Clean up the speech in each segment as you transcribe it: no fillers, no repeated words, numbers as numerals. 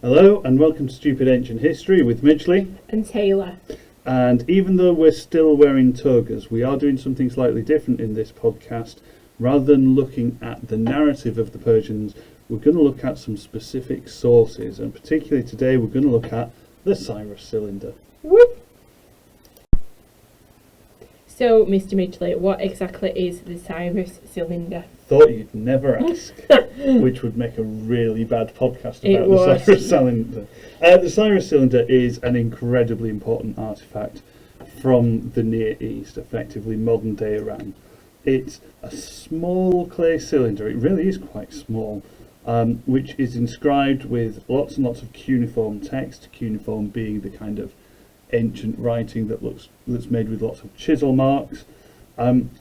Hello and welcome to Stupid Ancient History with Midgley. And Taylor. And even though we're still wearing togas, we are doing something slightly different in this podcast. Rather than looking at the narrative of the Persians, we're going to look at some specific sources, and particularly today we're going to look at the Cyrus cylinder. Whoop. So, Mr. Midgley, what exactly is the Cyrus cylinder? Thought you'd never ask, which would make a really bad podcast about the Cyrus cylinder. The Cyrus cylinder is an incredibly important artifact from the Near East, effectively modern day Iran. It's a small clay cylinder, it really is quite small, which is inscribed with lots and lots of cuneiform text, cuneiform being the kind of ancient writing that's made with lots of chisel marks.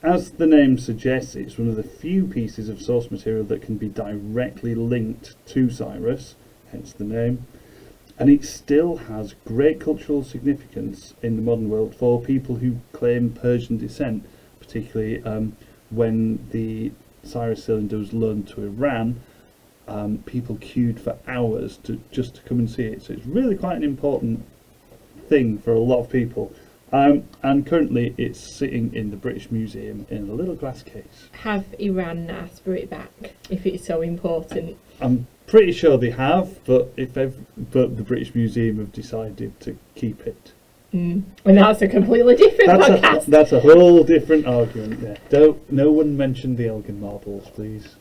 As the name suggests, it's one of the few pieces of source material that can be directly linked to Cyrus, hence the name, and it still has great cultural significance in the modern world for people who claim Persian descent, particularly when the Cyrus cylinder was loaned to Iran. People queued for hours just to come and see it, so it's really quite an important thing for a lot of people. And currently it's sitting in the British Museum in a little glass case. Have Iran asked for it back if it's so important? I'm pretty sure they have, but the British Museum have decided to keep it. And that's a completely different podcast. That's a whole different argument there. No one mention the Elgin marbles, please.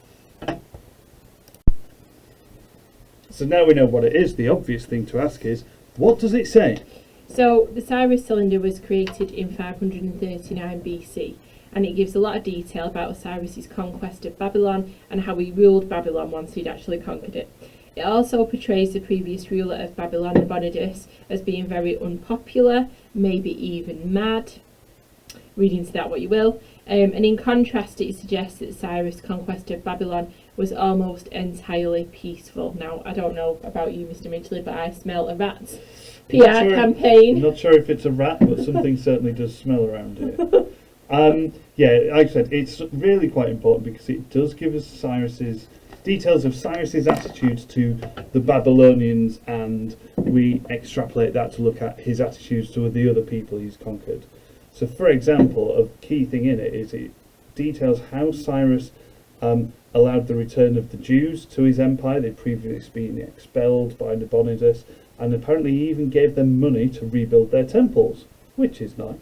So now we know what it is. The obvious thing to ask is, what does it say? So, the Cyrus cylinder was created in 539 BC, and it gives a lot of detail about Cyrus's conquest of Babylon and how he ruled Babylon once he'd actually conquered it. It also portrays the previous ruler of Babylon, Nabonidus, as being very unpopular, maybe even mad. Read into that what you will. And in contrast, it suggests that Cyrus' conquest of Babylon was almost entirely peaceful. Now, I don't know about you, Mr. Midgley, but I smell a rat PR campaign. I'm not sure if it's a rat, but something certainly does smell around here. Like I said, it's really quite important because it does give us details of Cyrus's attitudes to the Babylonians, and we extrapolate that to look at his attitudes to the other people he's conquered. So, for example, a key thing in it is it details how Cyrus allowed the return of the Jews to his empire. They'd previously been expelled by Nabonidus, and apparently he even gave them money to rebuild their temples, which is nice.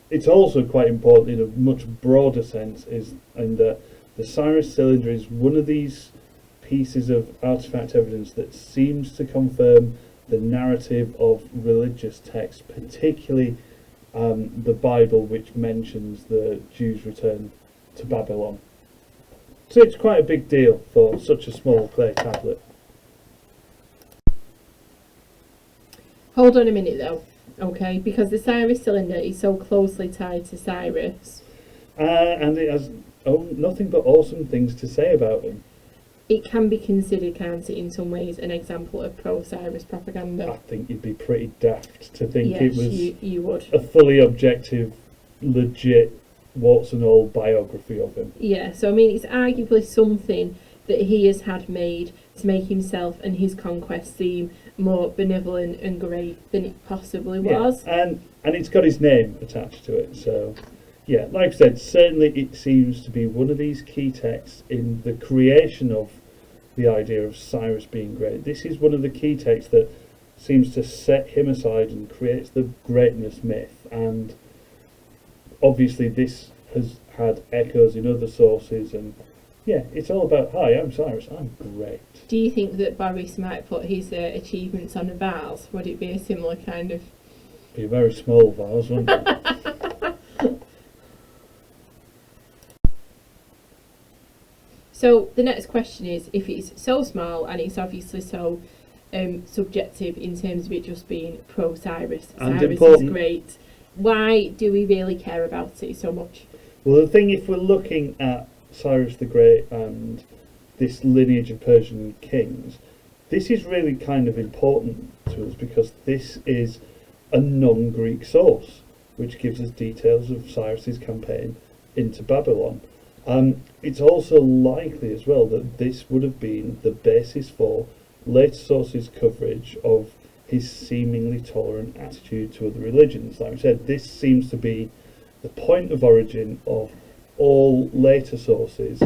It's also quite important in a much broader sense, in that the Cyrus cylinder is one of these pieces of artifact evidence that seems to confirm the narrative of religious texts, particularly the Bible, which mentions the Jews' return to Babylon. So it's quite a big deal for such a small clay tablet. Hold on a minute though, okay, because the Cyrus cylinder is so closely tied to Cyrus. And it has nothing but awesome things to say about him. It can be considered, can't it, in some ways, an example of pro-Cyrus propaganda. I think you'd be pretty daft to think yes, it was you would. a fully objective, legit, warts and all biography of him. Yeah, so I mean, it's arguably something that he has had made to make himself and his conquest seem more benevolent and great than it possibly was. And it's got his name attached to it, so yeah, like I said, certainly it seems to be one of these key texts in the creation of the idea of Cyrus being great. This is one of the key texts that seems to set him aside and creates the greatness myth, and obviously this has had echoes in other sources, and yeah, it's all about, hi, I'm Cyrus, I'm great. Do you think that Boris might put his achievements on a vase? Would it be a similar kind of... Be a very small vase, wouldn't it? So the next question is, if it's so small and it's obviously so subjective in terms of it just being pro-Cyrus, Cyrus is great, why do we really care about it so much? Well, the thing, if we're looking at Cyrus the Great and this lineage of Persian kings, this is really kind of important to us because this is a non-Greek source which gives us details of Cyrus's campaign into Babylon. It's also likely as well that this would have been the basis for later sources' coverage of his seemingly tolerant attitude to other religions. Like we said, this seems to be the point of origin of all later sources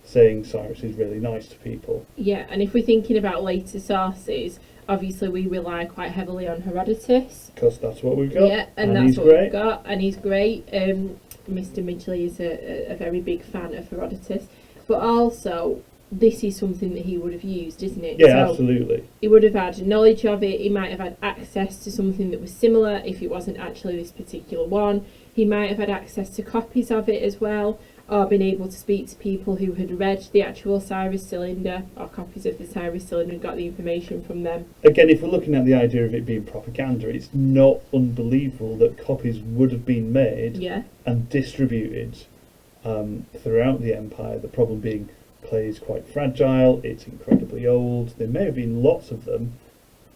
saying Cyrus is really nice to people. Yeah, and if we're thinking about later sources, obviously we rely quite heavily on Herodotus. Because that's what we've got. Yeah, and that's what we've got, and he's great. Mr. Midgley is a very big fan of Herodotus. But also, this is something that he would have used, isn't it? Yeah, so absolutely. He would have had knowledge of it. He might have had access to something that was similar if it wasn't actually this particular one. He might have had access to copies of it as well, or been able to speak to people who had read the actual Cyrus cylinder or copies of the Cyrus cylinder and got the information from them. Again, if we're looking at the idea of it being propaganda, it's not unbelievable that copies would have been made and distributed throughout the empire. The problem being clay is quite fragile, it's incredibly old. There may have been lots of them,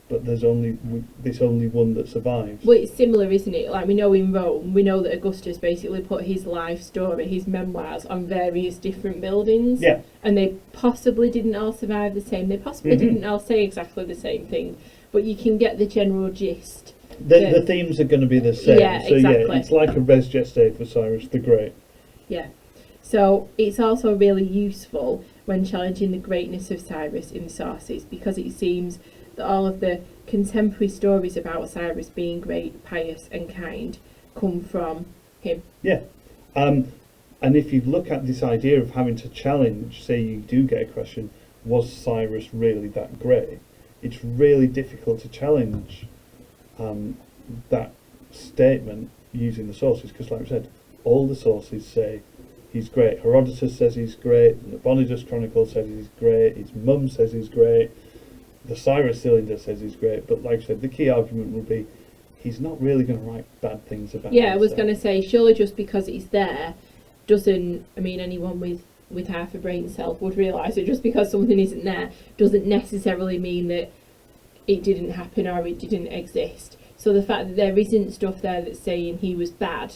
but there's only one that survives. Well, it's similar, isn't it? Like, we know in Rome, we know that Augustus basically put his life story, his memoirs, on various different buildings. Yeah. And they possibly didn't all survive the same. They possibly didn't all say exactly the same thing. But you can get the general gist. The themes are going to be the same. Yeah, so exactly. Yeah, it's like a res geste for Cyrus the Great. Yeah. So it's also really useful when challenging the greatness of Cyrus in the sources, because it seems that all of the contemporary stories about Cyrus being great, pious and kind come from him. Yeah. And if you look at this idea of having to challenge, say you do get a question, was Cyrus really that great? It's really difficult to challenge that statement using the sources, because like I said, all the sources say he's great. Herodotus says he's great, the Nabonidus Chronicle says he's great, his mum says he's great, the Cyrus cylinder says he's great, but like I said, the key argument would be he's not really going to write bad things about himself. I was going to say, surely just because it's there doesn't, I mean, anyone with half a brain cell would realise that just because something isn't there doesn't necessarily mean that it didn't happen or it didn't exist. So the fact that there isn't stuff there that's saying he was bad,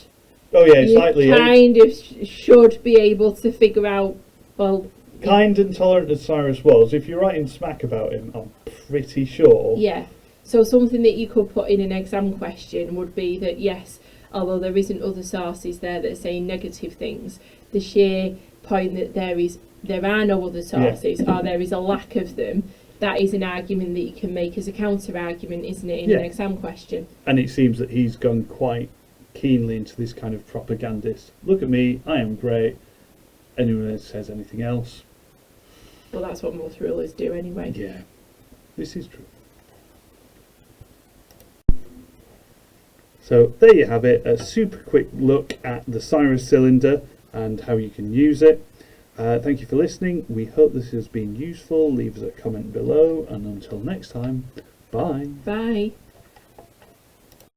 you kind of should be able to figure out, well... Kind and tolerant as Cyrus was, if you're writing smack about him, I'm pretty sure... Yeah, so something that you could put in an exam question would be that, yes, although there isn't other sources there that are saying negative things, the sheer point that there are no other sources, or there is a lack of them, that is an argument that you can make as a counter-argument, isn't it, in an exam question. And it seems that he's gone quite keenly into this kind of propagandist. Look at me, I am great. Anyone that says anything else... Well, that's what most rulers do anyway. Yeah, this is true. So there you have it, a super quick look at the Cyrus cylinder and how you can use it. Thank you for listening. We hope this has been useful. Leave us a comment below, and until next time, bye. Bye.